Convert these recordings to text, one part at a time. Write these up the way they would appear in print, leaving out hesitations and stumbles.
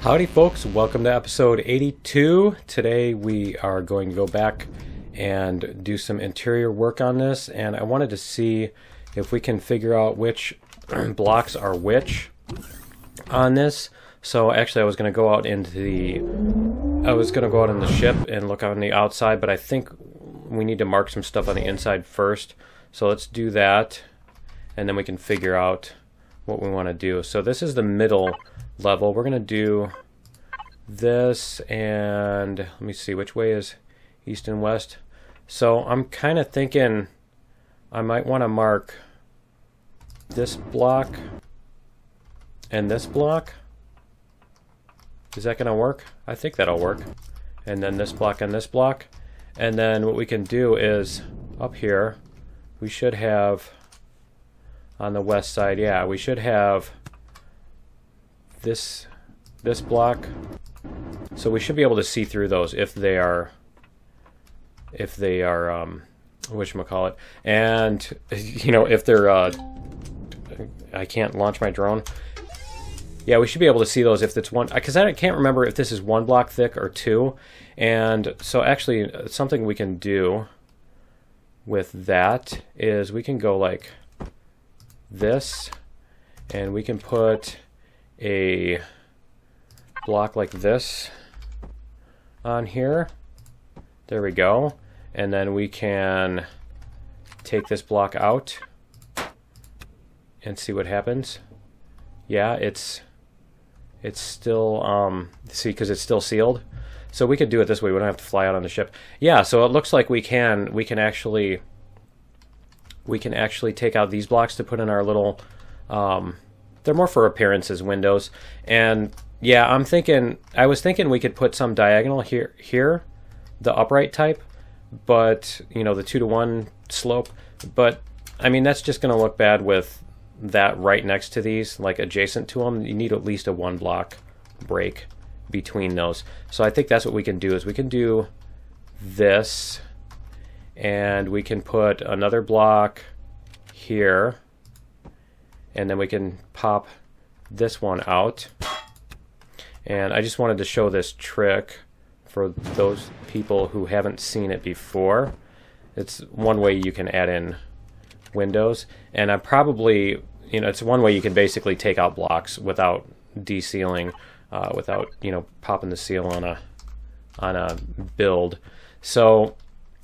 Howdy folks, welcome to episode 82. Today we are going to go back and do some interior work on this, and I wanted to see if we can figure out which blocks are which on this. So actually I was going to go out in the ship and look on the outside, but I think we need to mark some stuff on the inside first. So let's do that and then we can figure out what we want to do. So this is the middle level. We're going to do this, and let me see, which way is east and west? So I'm kind of thinking I might want to mark this block and this block. Is that going to work? I think that'll work. And then this block and this block. And then what we can do is up here we should have on the west side, yeah, we should have this block. So we should be able to see through those if they are whatchamacallit. And you know, if they're I can't launch my drone. Yeah, we should be able to see those if it's one, because I can't remember if this is one block thick or two. And so actually something we can do with that is we can go like this, and we can put a block like this on here. There we go. And then we can take this block out and see what happens. Yeah, it's still see, because it's still sealed. So we could do it this way. We don't have to fly out on the ship. Yeah, so it looks like we can actually take out these blocks to put in our little they're more for appearances windows. And yeah, I was thinking we could put some diagonal here, the upright type, but you know, the 2-to-1 slope. But I mean, that's just going to look bad with that right next to these, like adjacent to them. You need at least a 1 block break between those. So I think that's what we can do, is we can do this, and we can put another block here, and then we can pop this one out. And I just wanted to show this trick for those people who haven't seen it before. It's one way you can add in windows, and I probably, you know, it's one way you can basically take out blocks without desealing, without, you know, popping the seal on a build. So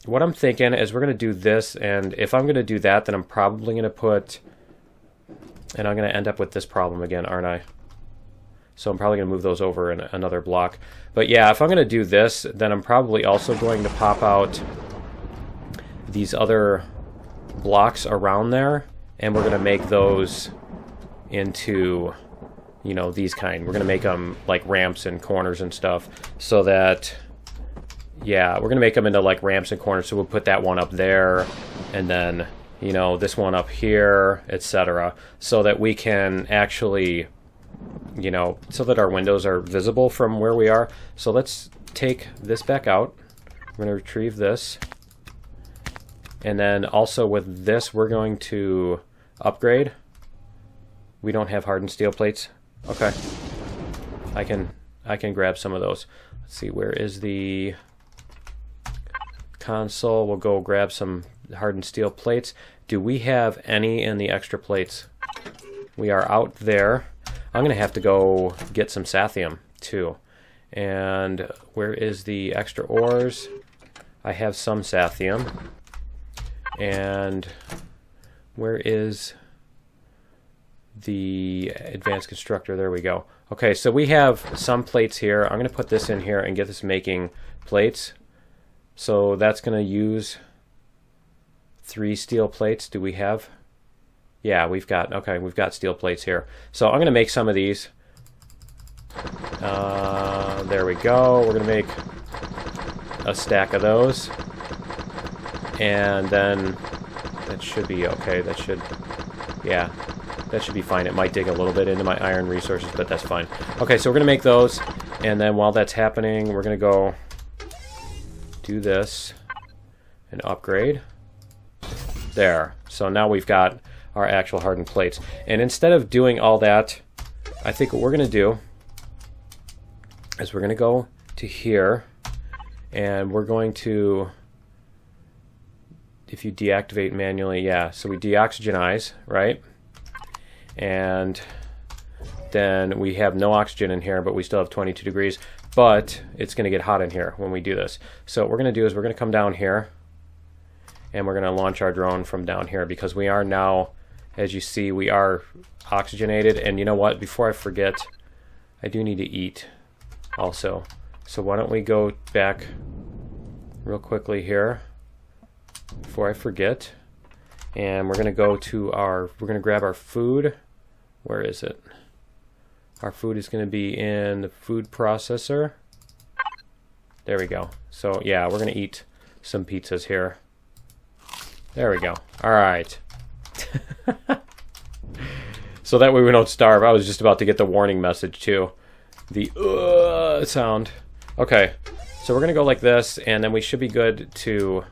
what I'm thinking is we're going to do this, and if I'm going to do that, then I'm probably going to put, and I'm going to end up with this problem again, aren't I? So I'm probably going to move those over in another block. But yeah, if I'm going to do this, then I'm probably also going to pop out these other blocks around there, and we're going to make those into, you know, these kind. We're going to make them like ramps and corners and stuff, so that, yeah, we're going to make them into like ramps and corners. So we'll put that one up there, and then, you know, this one up here, etc., so that we can actually, you know, so that our windows are visible from where we are. So let's take this back out. We're going to retrieve this. And then also with this, we're going to upgrade. We don't have hardened steel plates. Okay. I can grab some of those. Let's see, where is the console? We'll go grab some hardened steel plates. Do we have any in the extra plates? We are out there. I'm going to have to go get some Sathium too. And where is the extra ores? I have some Sathium. And where is the advanced constructor? There we go. Okay, so we have some plates here. I'm going to put this in here and get this making plates. So that's going to use 3 steel plates. Do we have? Yeah, we've got steel plates here. So I'm going to make some of these. There we go. We're going to make a stack of those. And then that should be okay. That should, yeah, that should be fine. It might dig a little bit into my iron resources, but that's fine. Okay, so we're going to make those. And then while that's happening, we're going to go do this and upgrade. There. So now we've got our actual hardened plates. And instead of doing all that, I think what we're going to do is we're going to go to here, and we're going to, if you deactivate manually, yeah, so we deoxygenize, right? And then we have no oxygen in here, but we still have 22 degrees, but it's going to get hot in here when we do this. So what we're going to do is we're going to come down here, and we're going to launch our drone from down here, because we are now, as you see, we are oxygenated. And you know what, before I forget, I do need to eat also. So why don't we go back real quickly here before I forget, and we're going to go to we're going to grab our food. Where is it? Our food is going to be in the food processor. There we go. So yeah, we're going to eat some pizzas here. There we go. All right. So that way we don't starve. I was just about to get the warning message too. The sound. Okay. So we're going to go like this, and then we should be good to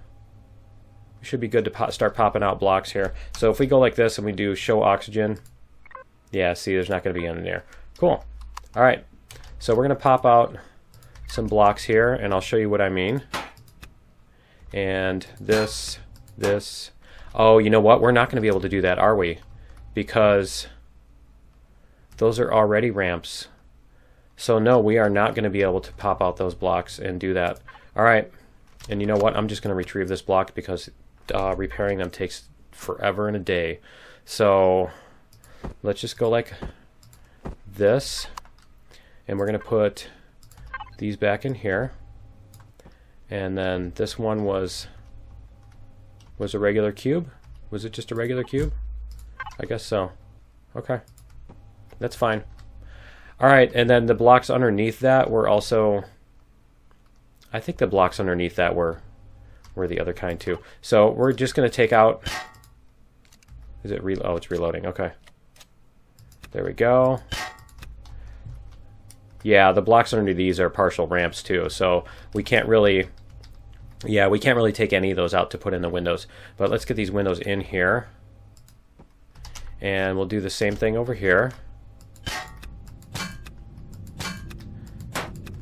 start popping out blocks here. So if we go like this and we do show oxygen, yeah, see, there's not going to be any in there. Cool. All right. So we're going to pop out some blocks here, and I'll show you what I mean. And this. Oh, you know what? We're not going to be able to do that, are we? Because those are already ramps. So no, we are not going to be able to pop out those blocks and do that. All right. And you know what? I'm just going to retrieve this block, because repairing them takes forever and a day. So let's just go like this, and we're going to put these back in here. And then this one was a regular cube. Was it just a regular cube? I guess so. Okay, that's fine. All right, and then the blocks underneath that were also, I think the blocks underneath that were the other kind too. So we're just going to take out, is it oh, it's reloading. Okay, there we go. Yeah, the blocks underneath these are partial ramps too, so we can't really, yeah, we can't really take any of those out to put in the windows. But let's get these windows in here, and we'll do the same thing over here.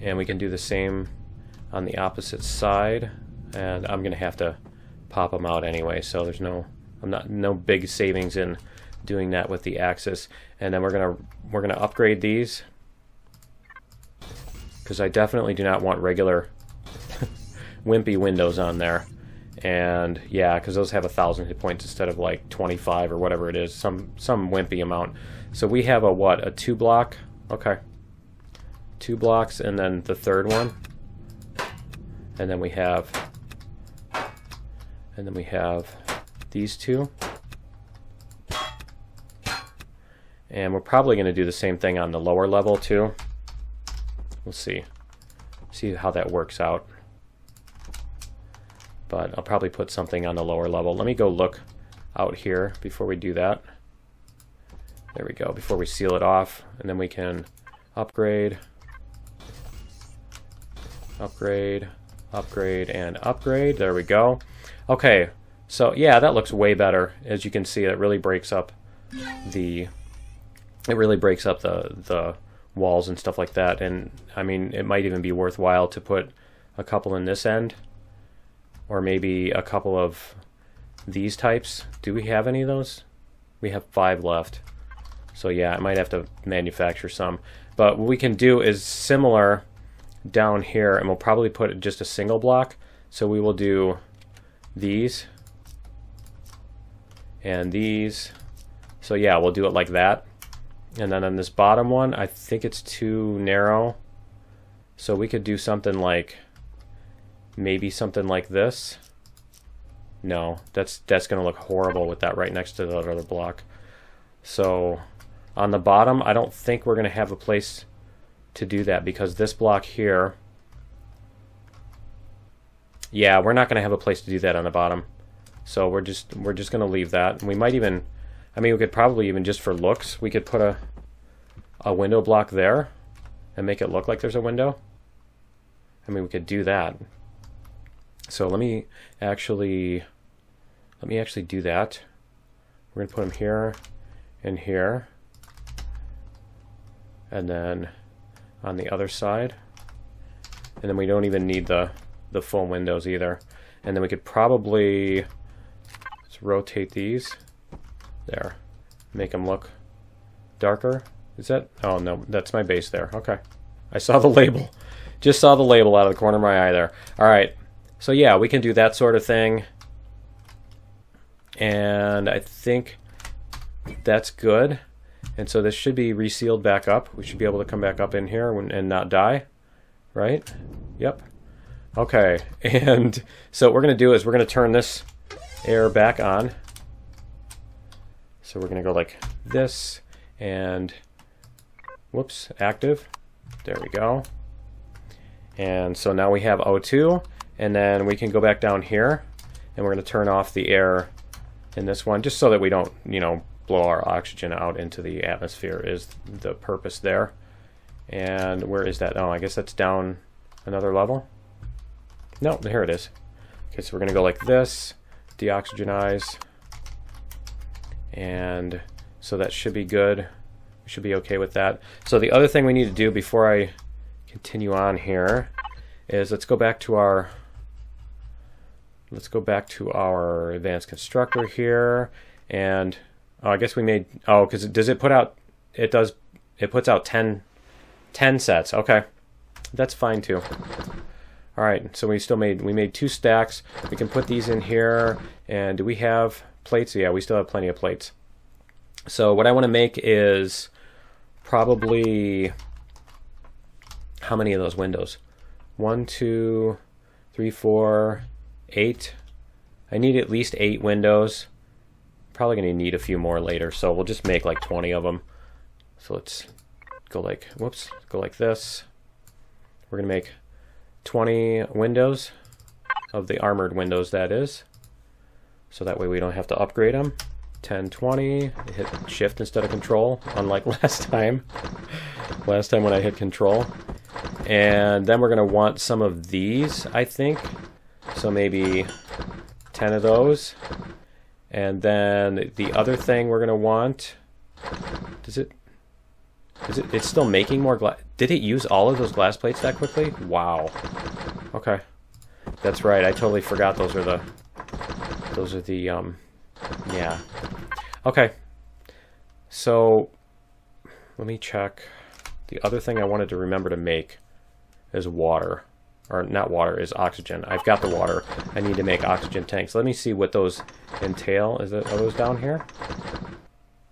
And we can do the same on the opposite side, and I'm gonna have to pop them out anyway, so there's no big savings in doing that with the Axis. And then we're gonna upgrade these, because I definitely do not want regular wimpy windows on there. And yeah, because those have 1,000 hit points instead of like 25 or whatever it is, some wimpy amount. So we have a what, a 2 block? Okay, 2 blocks, and then the third one, and then we have these 2, and we're probably going to do the same thing on the lower level too. We'll see how that works out, but I'll probably put something on the lower level. Let me go look out here before we do that. There we go, before we seal it off, and then we can upgrade, and upgrade. There we go. Okay, so yeah, that looks way better. As you can see, it really breaks up the walls and stuff like that. And I mean, it might even be worthwhile to put a couple in this end, or maybe a couple of these types. Do we have any of those? We have 5 left. So yeah, I might have to manufacture some. But what we can do is similar down here, and we'll probably put just a single block. So we will do these and these. So yeah, we'll do it like that. And then on this bottom one, I think it's too narrow. So we could do something like, maybe something like this. No, that's going to look horrible with that right next to the other block. So on the bottom, I don't think we're going to have a place to do that, because this block here, yeah, we're not going to have a place to do that on the bottom. So we're just going to leave that. And we might even, I mean, we could probably even, just for looks, we could put a window block there and make it look like there's a window. I mean, we could do that. So let me actually do that. We're gonna put them here and here, and then on the other side And then we don't even need the full windows either. And then we could probably, let's rotate these. There. Make them look darker. Is that? Oh no, that's my base there. Okay. I saw the label. Just saw the label out of the corner of my eye there. Alright. So yeah, we can do that sort of thing. And I think that's good. And so this should be resealed back up. We should be able to come back up in here and not die. Right? Yep. Okay. And so what we're going to do is we're going to turn this air back on. So we're going to go like this and whoops, active. There we go. And so now we have O2, and then we can go back down here and we're going to turn off the air in this one just so that we don't, you know, blow our oxygen out into the atmosphere is the purpose there. And where is that? Oh, I guess that's down another level. No, here it is. Okay, so we're going to go like this, deoxygenize, and so that should be good. We should be okay with that. So the other thing we need to do before I continue on here is let's go back to our advanced constructor here, and oh, I guess we made, oh, because does it put out, it does, it puts out 10 sets. Okay, that's fine too. All right, so we made 2 stacks. We can put these in here. And do we have plates? Yeah, we still have plenty of plates. So what I want to make is probably, how many of those windows? 1, 2, 3, 4, 8. I need at least 8 windows. Probably going to need a few more later, so we'll just make like 20 of them. So let's go like, whoops, go like this. We're going to make 20 windows of the armored windows, that is. So that way we don't have to upgrade them. 10, 20, hit shift instead of control, unlike last time. Last time when I hit control. And then we're going to want some of these, I think. So maybe 10 of those. And then the other thing we're going to want, it's still making more glass. Did it use all of those glass plates that quickly? Wow. Okay. That's right. I totally forgot those are the yeah. Okay. So let me check. The other thing I wanted to remember to make is water. Or not water, is oxygen. I've got the water. I need to make oxygen tanks. Let me see what those entail. Are those down here?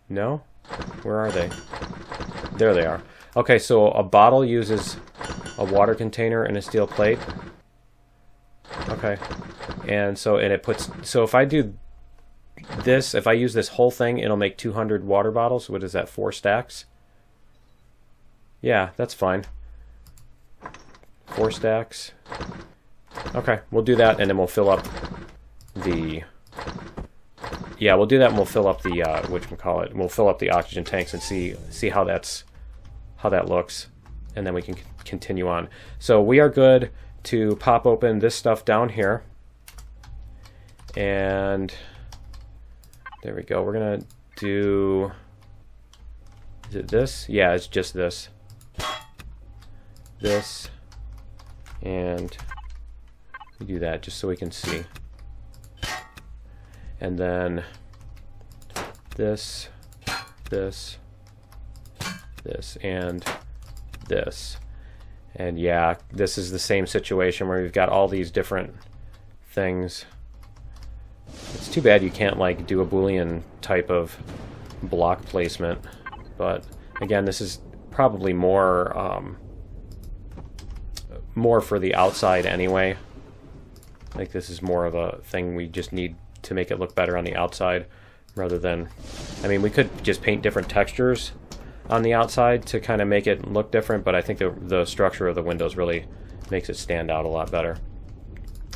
No? Where are they? There they are. Okay, so a bottle uses a water container and a steel plate. Okay. And so, and it puts, so if I do this, if I use this whole thing, it'll make 200 water bottles. What is that, 4 stacks? Yeah, that's fine. 4 stacks. Okay, we'll do that, and then we'll fill up the, yeah, we'll do that, and we'll fill up the, whatchamacallit, we'll fill up the oxygen tanks and see how that looks, and then we can continue on. So we are good to pop open this stuff down here, and there we go. We're gonna do, is it this? Yeah, it's just this. This, and we do that just so we can see. And then this, this, this, and this. And yeah, this is the same situation where we've got all these different things. It's too bad you can't like do a Boolean type of block placement, but again, this is probably more more for the outside anyway. Like this is more of a thing we just need to make it look better on the outside rather than, I mean, we could just paint different textures on the outside to kind of make it look different, but I think the structure of the windows really makes it stand out a lot better.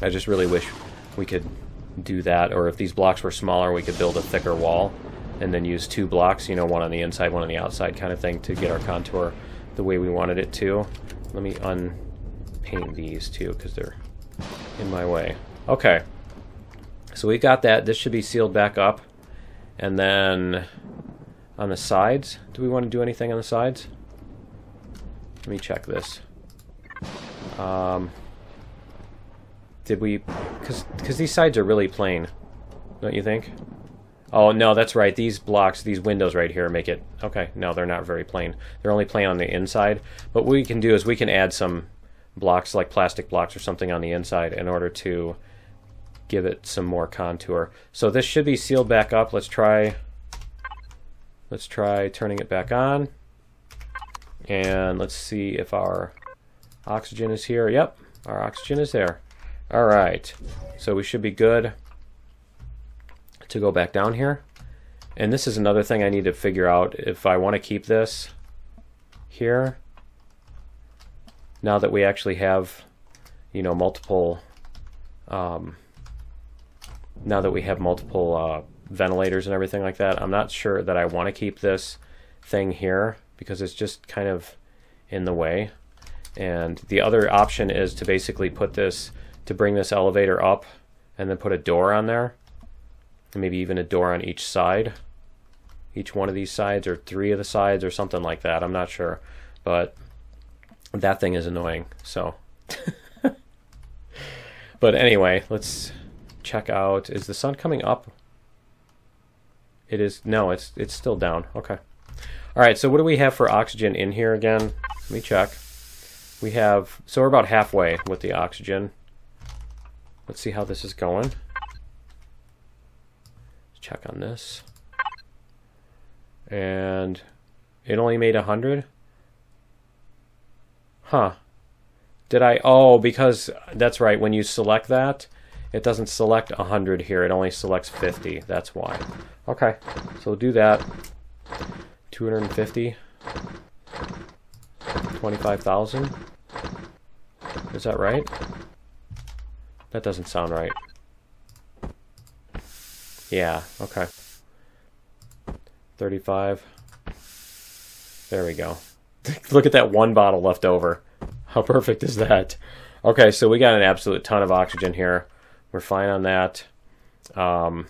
I just really wish we could do that, or if these blocks were smaller, we could build a thicker wall and then use 2 blocks, you know, one on the inside, one on the outside kind of thing to get our contour the way we wanted it to. Let me unpaint these too because they're in my way. Okay, so we got that. This should be sealed back up. And then on the sides, do we want to do anything on the sides? Let me check this. Did we... Because these sides are really plain, don't you think? Oh, no, that's right. These blocks, these windows right here make it... Okay, no, they're not very plain. They're only plain on the inside. But what we can do is we can add some blocks, like plastic blocks or something on the inside in order to give it some more contour. So this should be sealed back up. Let's try turning it back on. And let's see if our oxygen is here. Yep, our oxygen is there. All right, so we should be good to go back down here. And this is another thing I need to figure out if I want to keep this here. Now that we actually have, you know, multiple, now that we have multiple ventilators and everything like that, I'm not sure that I want to keep this thing here because it's just kind of in the way. And the other option is to basically put this, to bring this elevator up and then put a door on there. And maybe even a door on each side. Each one of these sides, or 3 of the sides, or something like that. I'm not sure. But that thing is annoying, so. But anyway, let's check out. Is the sun coming up? It is. No, it's still down. Okay. All right, so what do we have for oxygen in here again? Let me check. We have, so we're about halfway with the oxygen. Let's see how this is going. Let's check on this. And it only made 100? Huh. Did I? Oh, because that's right. When you select that, it doesn't select 100 here. It only selects 50. That's why. Okay. So we'll do that. 250. 25,000. Is that right? That doesn't sound right. Yeah. Okay. 35. There we go. Look at that one bottle left over. How perfect is that? Okay, so we got an absolute ton of oxygen here. We're fine on that. And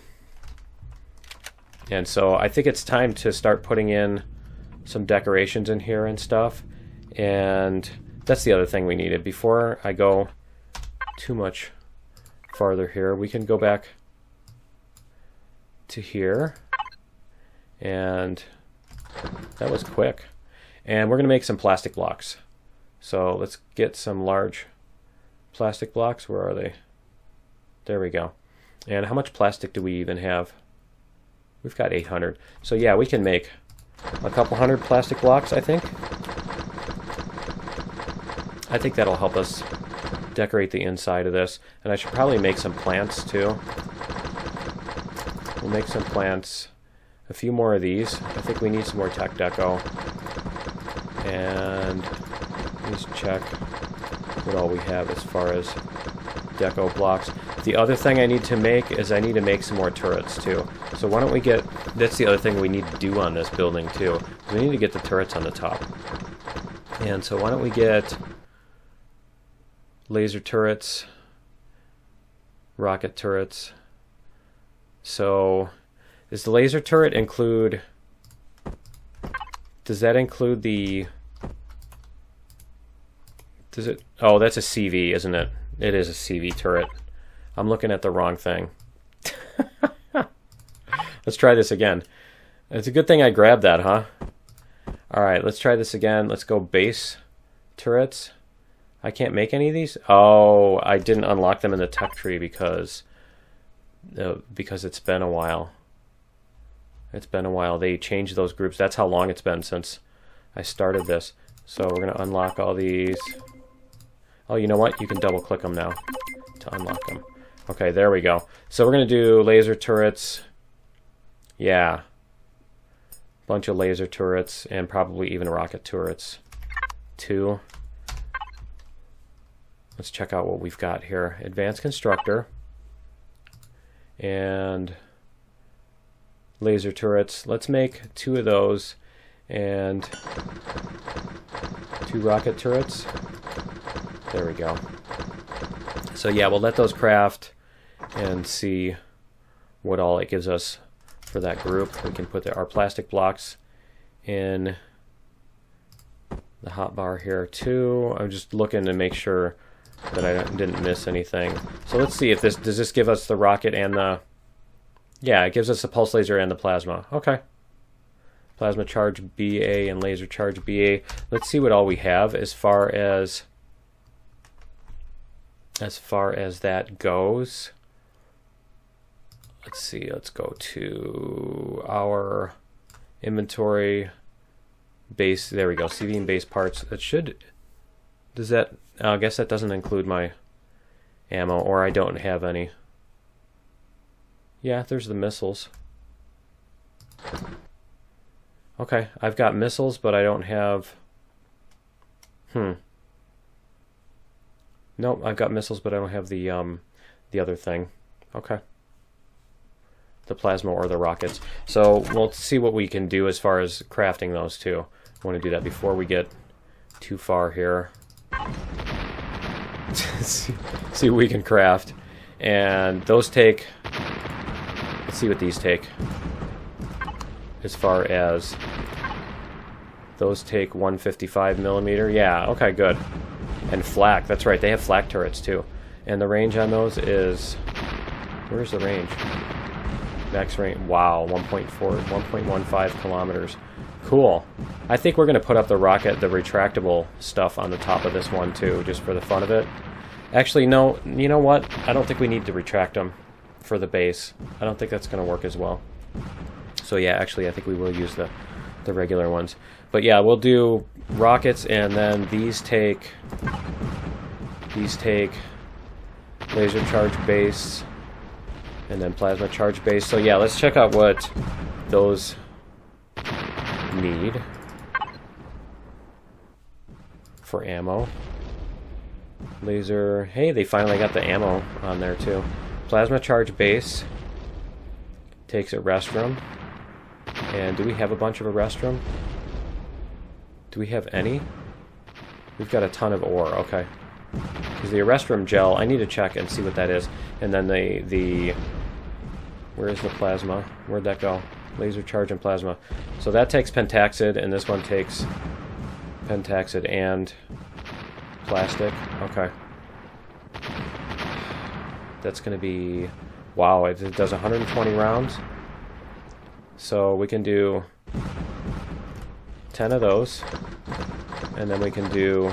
so I think it's time to start putting in some decorations in here and stuff. And that's the other thing we needed. Before I go too much farther here, we can go back to here. And that was quick. And we're going to make some plastic blocks. So let's get some large plastic blocks. Where are they? There we go. And how much plastic do we even have? We've got 800. So yeah, we can make a couple hundred plastic blocks, I think. I think that'll help us decorate the inside of this. And I should probably make some plants too. We'll make some plants. A few more of these. I think we need some more tech deco. And let's check what all we have as far as deco blocks. The other thing I need to make is I need to make some more turrets too. So why don't we get, that's the other thing we need to do on this building too. We need to get the turrets on the top. And so why don't we get laser turrets, rocket turrets. So does the laser turret include, does that include the, does it, oh, that's a CV, isn't it? It is a CV turret. I'm looking at the wrong thing. Let's try this again. It's a good thing I grabbed that, huh? All right, let's try this again. Let's go base turrets. I can't make any of these? Oh, I didn't unlock them in the tech tree because it's been a while. It's been a while. They changed those groups. That's how long it's been since I started this. So we're going to unlock all these. Oh, you know what? You can double click them now to unlock them. Okay, there we go. So we're going to do laser turrets. Yeah. Bunch of laser turrets and probably even rocket turrets. 2. Let's check out what we've got here. Advanced constructor. And laser turrets. Let's make 2 of those and 2 rocket turrets. There we go. So yeah, we'll let those craft and see what all it gives us for that group. We can put our plastic blocks in the hotbar here too. I'm just looking to make sure that I didn't miss anything. So let's see if this, does this give us the rocket and the, yeah, it gives us the pulse laser and the plasma. Okay. Plasma charge BA and laser charge BA. Let's see what all we have as far as that goes. Let's see, let's go to our inventory base. There we go, CV base parts. That should, does that, I guess that doesn't include my ammo, or I don't have any. Yeah, there's the missiles. Okay, I've got missiles, but I don't have, Nope, I've got missiles, but I don't have the other thing. Okay. The plasma or the rockets. So we'll see what we can do as far as crafting those too. I want to do that before we get too far here. see what we can craft. And those take, let's see what these take. As far as those take 155 millimeter. Yeah, okay, good. And flak, that's right, they have flak turrets too. And the range on those is, where's the range? Max range, wow, 1.15 kilometers. Cool. I think we're going to put up the rocket, the retractable stuff on the top of this one too, just for the fun of it. Actually, no, you know what? I don't think we need to retract them for the base. I don't think that's going to work as well. So yeah, actually, I think we will use the regular ones. But yeah, we'll do rockets, and then these take laser charge base, and then plasma charge base. So yeah, let's check out what those need for ammo. Laser, hey, they finally got the ammo on there too. Plasma charge base takes a restroom. And do we have a bunch of a restroom? Do we have any? We've got a ton of ore, okay. Because the restroom gel, I need to check and see what that is. And then the where's the plasma? Where'd that go? Laser charge and plasma. So that takes pentaxid, and this one takes pentaxid and plastic. Okay. That's going to be, wow, it does 120 rounds. So we can do 10 of those, and then we can do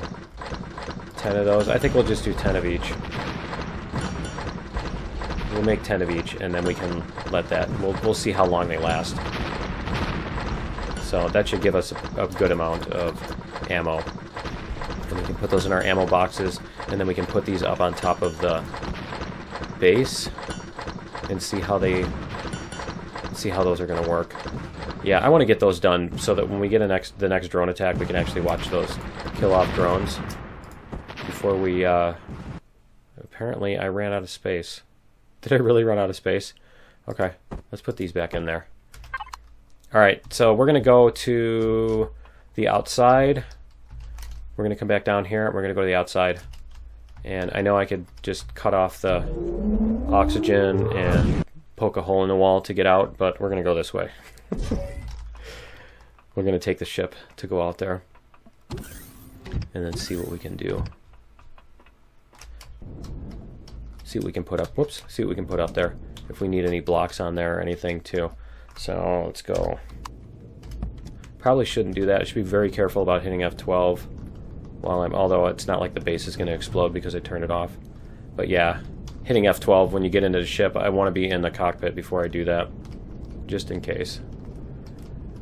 10 of those. I think we'll just do 10 of each. We'll make 10 of each, and then we can let that, we'll see how long they last. So that should give us a good amount of ammo. And we can put those in our ammo boxes, and then we can put these up on top of the base and see how those are going to work. Yeah, I want to get those done so that when we get the next drone attack, we can actually watch those kill off drones before we, apparently I ran out of space. Did I really run out of space? Okay, let's put these back in there. Alright, so we're going to go to the outside. We're going to come back down here, and we're going to go to the outside. And I know I could just cut off the oxygen and poke a hole in the wall to get out, but we're going to go this way. We're going to take the ship to go out there and then see what we can do. See what we can put up. Whoops. See what we can put up there. If we need any blocks on there or anything too. So let's go. Probably shouldn't do that. I should be very careful about hitting F12 while although it's not like the base is going to explode because I turned it off. But yeah, hitting F12 when you get into the ship, I want to be in the cockpit before I do that, just in case.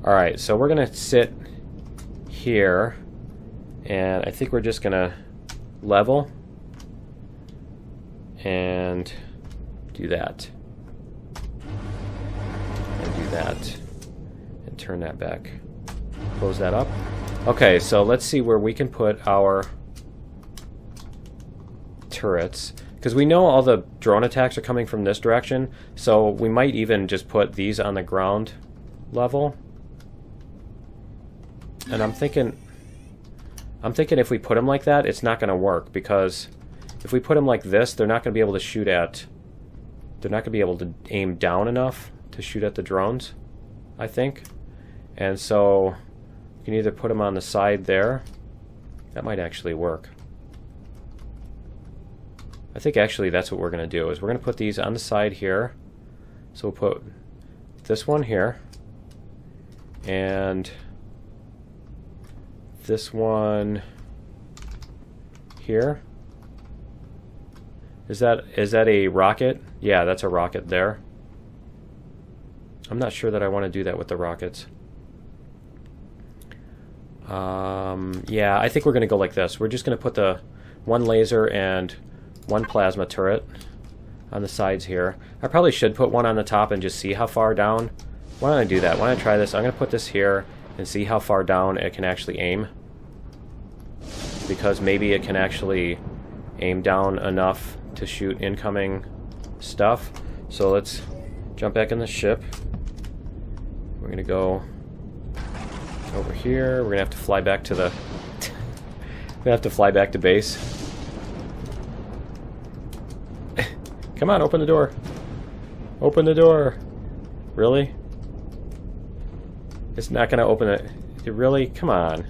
Alright, so we're going to sit here, and I think we're just going to level and do that. And do that. And turn that back. Close that up. Okay, so let's see where we can put our turrets. Because we know all the drone attacks are coming from this direction, so we might even just put these on the ground level. And I'm thinking if we put them like that, it's not going to work, because if we put them like this, they're not going to be able to shoot at, they're not going to be able to aim down enough to shoot at the drones, I think. And so you can either put them on the side there. That might actually work. I think actually that's what we're going to do, is we're going to put these on the side here. So we'll put this one here, and this one here. Is that a rocket? Yeah, that's a rocket there. I'm not sure that I want to do that with the rockets. Yeah, I think we're going to go like this. We're just going to put the one laser and one plasma turret on the sides here. I probably should put one on the top and just see how far down. Why don't I do that? Why don't I try this? I'm going to put this here and see how far down it can actually aim. Because maybe it can actually aim down enough to shoot incoming stuff. So let's jump back in the ship. We're going to go over here. We're going to have to fly back to the... we have to fly back to base. Come on, open the door. Open the door. Really? It's not going to open it. Really? Come on.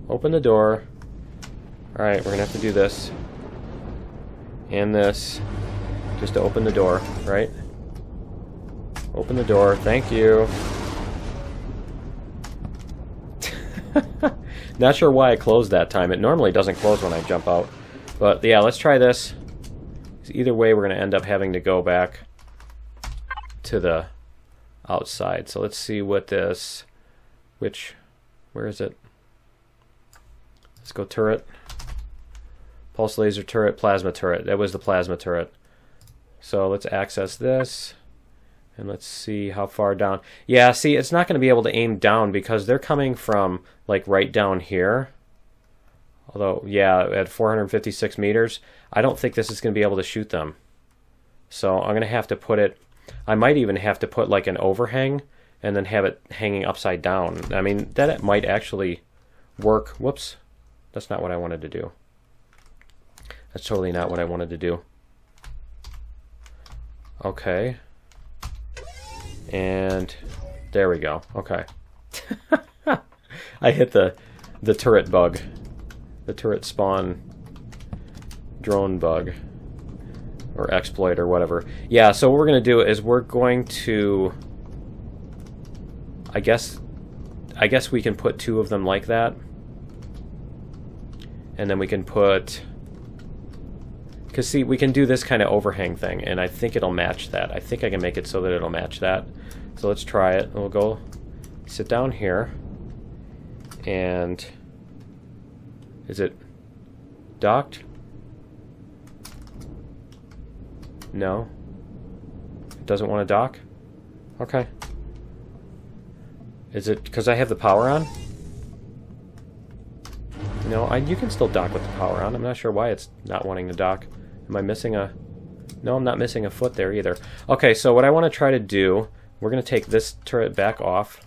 Open the door. Alright, we're going to have to do this. And this. Just to open the door, right? Open the door. Thank you. Not sure why I closed that time. It normally doesn't close when I jump out. But yeah, let's try this. Either way, we're going to end up having to go back to the outside. So let's see what this... where is it? Let's go turret. Pulse laser turret, plasma turret. That was the plasma turret. So let's access this. And let's see how far down. Yeah, see, it's not going to be able to aim down because they're coming from, like, right down here. Although, yeah, at 456 meters, I don't think this is going to be able to shoot them. So I'm going to have to put it... I might even have to put, like, an overhang and then have it hanging upside down. I mean, that might actually work. Whoops. That's not what I wanted to do. That's totally not what I wanted to do. Okay. And there we go. Okay. I hit the turret bug. The turret spawn drone bug. Or exploit or whatever. Yeah, so what we're going to do is we're going to... I guess we can put two of them like that. And then we can put... Because, see, we can do this kind of overhang thing, and I think it'll match that. I think I can make it so that it'll match that. So let's try it. We'll go sit down here. And... is it docked? No. It doesn't want to dock? Okay. Is it because I have the power on? No, you can still dock with the power on. I'm not sure why it's not wanting to dock. Am I missing a... No, I'm not missing a foot there either. Okay, so what I want to try to do, we're going to take this turret back off.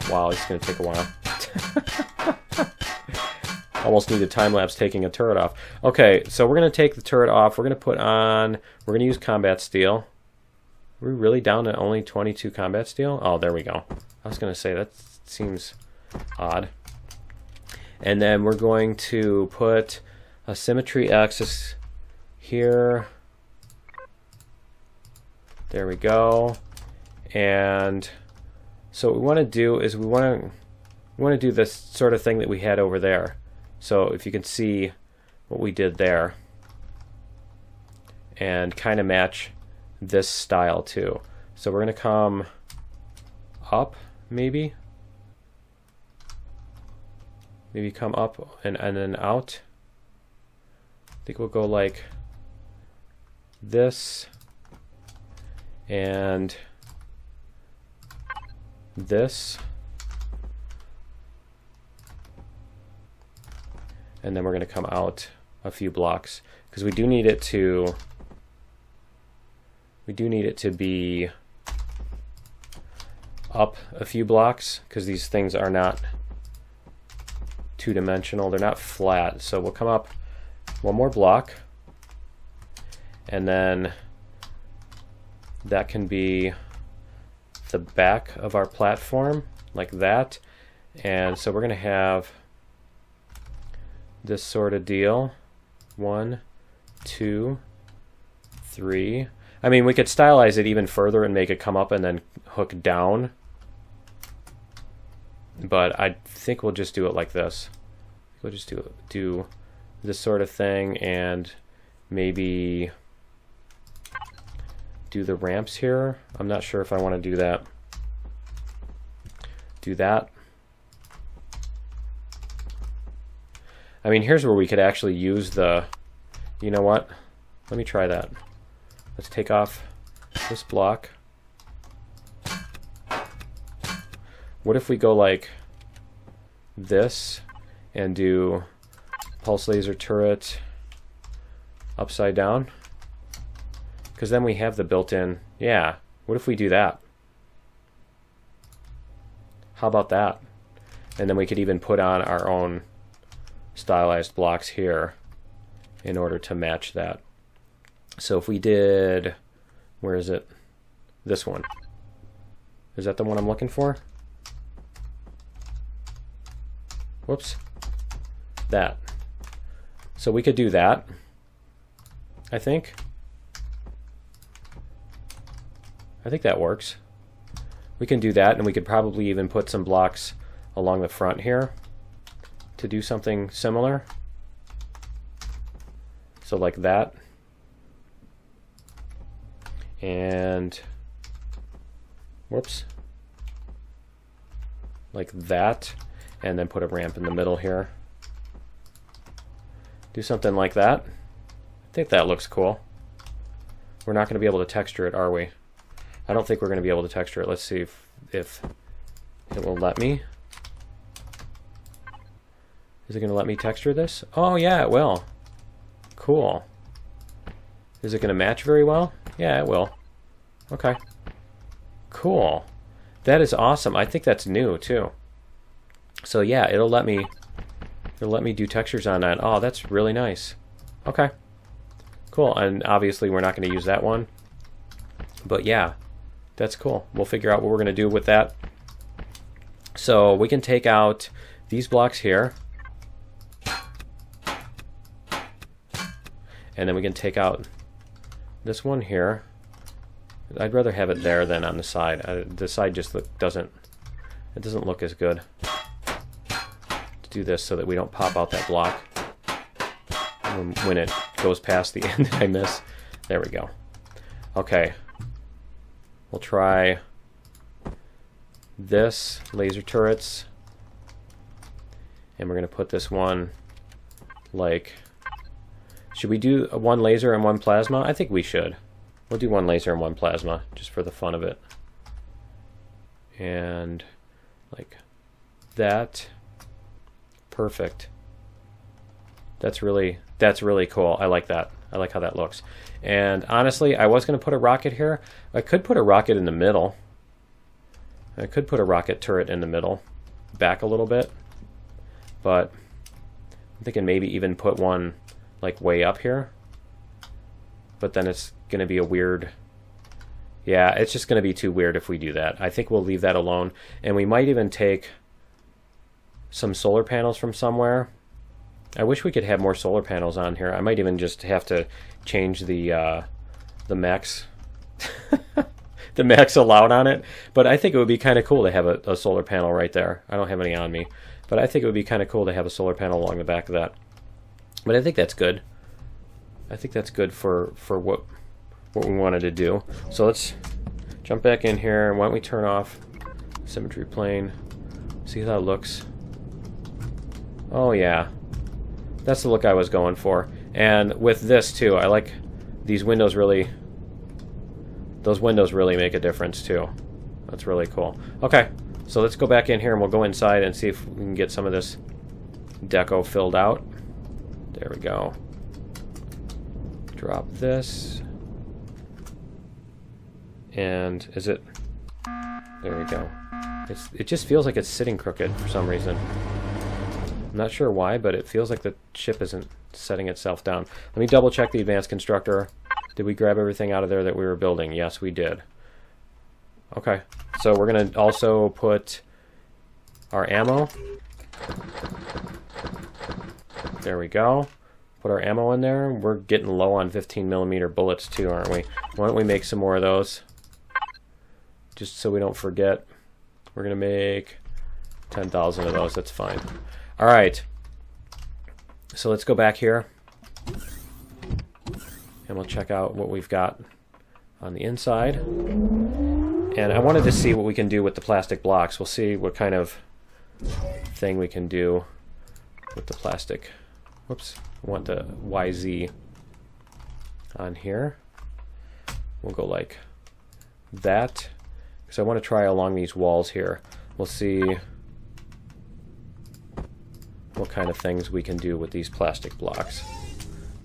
Wow, it's going to take a while. Almost need a time-lapse taking a turret off. Okay, so we're going to take the turret off. We're going to put on... We're going to use combat steel. Are we really down to only 22 combat steel? Oh, there we go. I was going to say, that seems odd. And then we're going to put a symmetry axis here. There we go. And so what we want to do is we want to do this sort of thing that we had over there. So if you can see what we did there, and kind of match this style too. So we're going to come up, maybe come up and then out. I think we'll go like this and this. And then we're going to come out a few blocks because we do need it to be up a few blocks because these things are not two-dimensional. They're not flat. So we'll come up one more block, and then that can be the back of our platform like that. And so we're going to have this sort of deal. 1, 2, 3. I mean, we could stylize it even further and make it come up and then hook down. But I think we'll just do it like this. We'll just do this sort of thing, and maybe do the ramps here. I'm not sure if I want to do that. Do that. I mean, here's where we could actually use the, you know what? Let me try that. Let's take off this block. What if we go like this and do pulse laser turret upside down? Because then we have the built-in, yeah. What if we do that? How about that? And then we could even put on our own stylized blocks here in order to match that. So if we did, where is it? This one. Is that the one I'm looking for? Whoops. That. So we could do that, I think. I think that works. We can do that, and we could probably even put some blocks along the front here to do something similar. So like that. And whoops. Like that. And then put a ramp in the middle here. Do something like that. I think that looks cool. We're not going to be able to texture it, are we? I don't think we're going to be able to texture it. Let's see if it will let me. Is it going to let me texture this? Oh yeah, it will. Cool. Is it going to match very well? Yeah, it will. Okay. Cool. That is awesome. I think that's new too. So yeah, it'll let me do textures on that. Oh, that's really nice. Okay. Cool. And obviously we're not going to use that one. But yeah, that's cool. We'll figure out what we're going to do with that. So we can take out these blocks here. And then we can take out this one here. I'd rather have it there than on the side. The side just doesn't look as good. Let's do this so that we don't pop out that block when it goes past the end that I miss. There we go. Okay. We'll try this, laser turrets. And we're going to put this one like... Should we do one laser and one plasma? I think we should. We'll do one laser and one plasma, just for the fun of it. And like that. Perfect. That's really cool. I like that. I like how that looks. And honestly, I was going to put a rocket here. I could put a rocket in the middle. I could put a rocket turret in the middle, back a little bit. But I'm thinking maybe even put one like way up here, but then it's going to be a weird, yeah, it's just going to be too weird if we do that. I think we'll leave that alone, and we might even take some solar panels from somewhere. I wish we could have more solar panels on here. I might even just have to change the max the max allowed on it, but I think it would be kind of cool to have a solar panel right there. I don't have any on me, but I think it would be kind of cool to have a solar panel along the back of that. But I think that's good. I think that's good for what we wanted to do. So let's jump back in here. Why don't we turn off symmetry plane? See how that looks. Oh yeah, that's the look I was going for. And with this too, I like these windows really. Those windows really make a difference too. That's really cool. Okay, so let's go back in here and we'll go inside and see if we can get some of this deco filled out. There we go. Drop this. And is it... There we go. It just feels like it's sitting crooked for some reason. I'm not sure why, but it feels like the ship isn't setting itself down. Let me double check the advanced constructor. Did we grab everything out of there that we were building? Yes, we did. Okay. So we're going to also put our ammo. There we go. put our ammo in there. We're getting low on 15mm bullets too, aren't we? Why don't we make some more of those? Just so we don't forget. We're going to make 10,000 of those. That's fine. All right. So let's go back here. And we'll check out what we've got on the inside. And I wanted to see what we can do with the plastic blocks. We'll see what kind of thing we can do with the plastic. Whoops, I want the YZ on here. We'll go like that, because I want to try along these walls here. We'll see what kind of things we can do with these plastic blocks.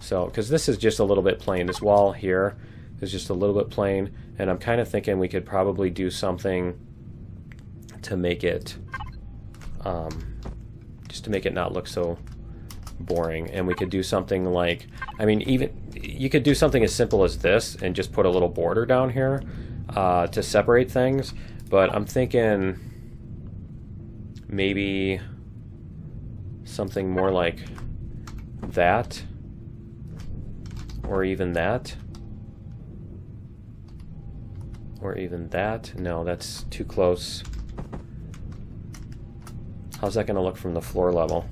So, because this is just a little bit plain. This wall here is just a little bit plain, and I'm kind of thinking we could probably do something to make it, just to make it not look so boring. And we could do something like, I mean, even you could do something as simple as this and just put a little border down here to separate things. But I'm thinking maybe something more like that, or even that, or even that. No, that's too close. How's that going to look from the floor level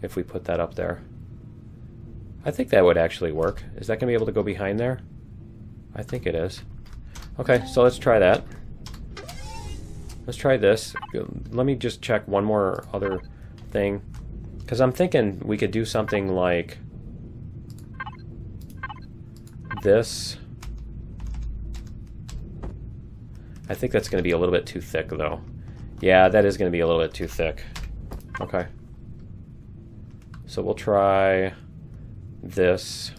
if we put that up there? I think that would actually work. Is that going to be able to go behind there? I think it is. Okay, so let's try that. Let's try this. Let me just check one more other thing, because I'm thinking we could do something like this. I think that's going to be a little bit too thick, though. Yeah, that is going to be a little bit too thick. Okay. So we'll try this.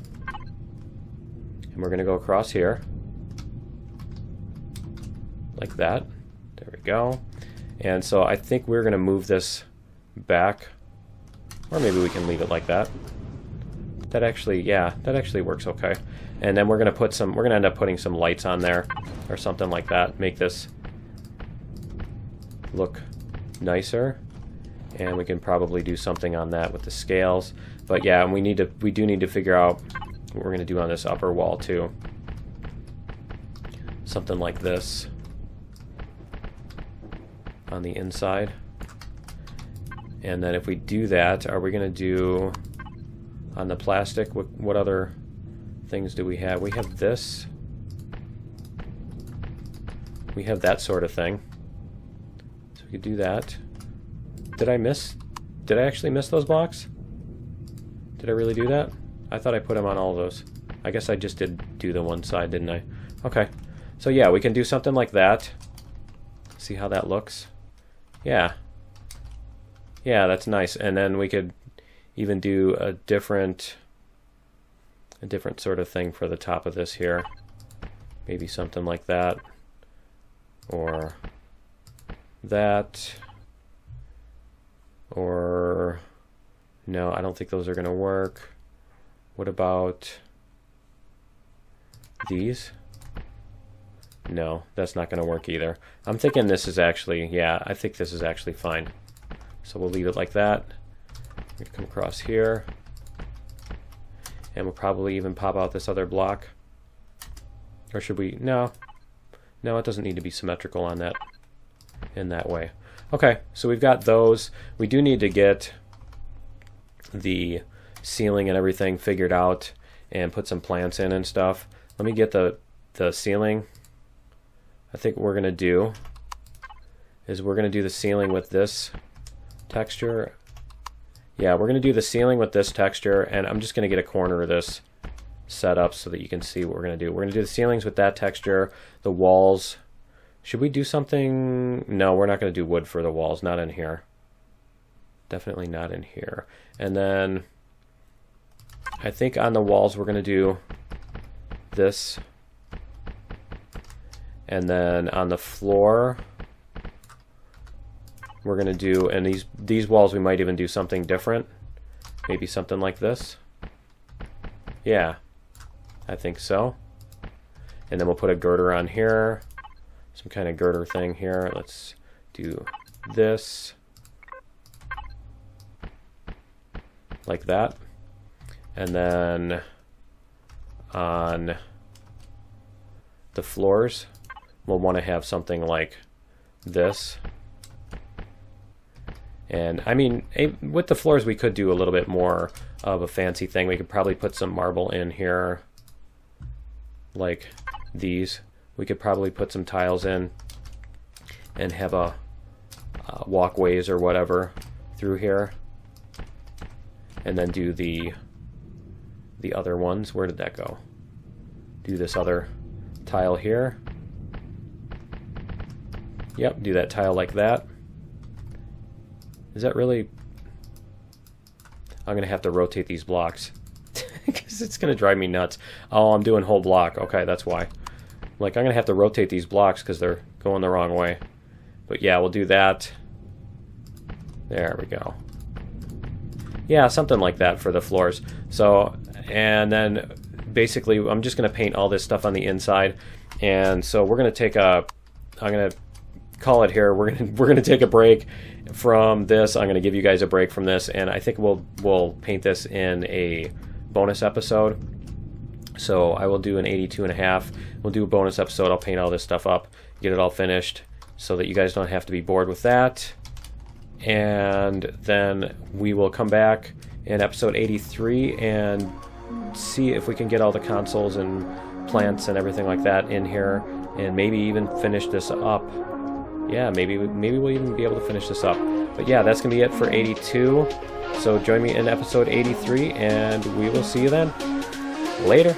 And we're going to go across here. Like that. There we go. And so I think we're going to move this back. Or maybe we can leave it like that. That actually, yeah, that actually works okay. And then we're going to put some, we're going to end up putting some lights on there or something like that. Make this look nicer. And we can probably do something on that with the scales. But yeah, and we do need to figure out what we're going to do on this upper wall too. Something like this on the inside. And then if we do that, are we going to do on the plastic, what other things do we have? We have this. We have that sort of thing. So we could do that. Did I actually miss those blocks? Did I really do that? I thought I put them on all of those. I guess I just did do the one side, didn't I? Okay. So yeah, we can do something like that. See how that looks? Yeah. Yeah, that's nice. And then we could even do a different sort of thing for the top of this here. Maybe something like that. Or that. Or no, I don't think those are going to work. What about these? No, that's not going to work either. I'm thinking this is actually, yeah, I think this is actually fine. So we'll leave it like that. We come across here. And we'll probably even pop out this other block. Or should we? No. No, it doesn't need to be symmetrical on that in that way. Okay, so we've got those. We do need to get the ceiling and everything figured out and put some plants in and stuff. Let me get the ceiling. I think what we're going to do is we're going to do the ceiling with this texture. Yeah, we're going to do the ceiling with this texture, and I'm just going to get a corner of this set up so that you can see what we're going to do. We're going to do the ceilings with that texture, the walls. Should we do something? No, we're not going to do wood for the walls, not in here. Definitely not in here. And then I think on the walls we're going to do this. And then on the floor we're going to do, and these walls we might even do something different. Maybe something like this. Yeah, I think so. And then we'll put a girder on here. Some kind of girder thing here. Let's do this. Like that. And then on the floors, we'll want to have something like this. And I mean, with the floors, we could do a little bit more of a fancy thing. We could probably put some marble in here, like these. We could probably put some tiles in and have a walkways or whatever through here. And then do the other ones. Where did that go? Do this other tile here. Yep, do that tile like that. Is that really... I'm going to have to rotate these blocks because it's going to drive me nuts. Oh, I'm doing whole block. Okay, that's why. Like, I'm going to have to rotate these blocks because they're going the wrong way. But yeah, we'll do that. There we go. Yeah, something like that for the floors. So, and then basically I'm just going to paint all this stuff on the inside. And so we're going to take a... I'm going to call it here. We're going to take a break from this. I'm going to give you guys a break from this, and I think we'll paint this in a bonus episode. So I will do an 82.5. We'll do a bonus episode. I'll paint all this stuff up, get it all finished, so that you guys don't have to be bored with that. And then we will come back in episode 83 and see if we can get all the consoles and plants and everything like that in here, and maybe even finish this up. Yeah, maybe we'll even be able to finish this up. But yeah, that's going to be it for 82. So join me in episode 83, and we will see you then. Later.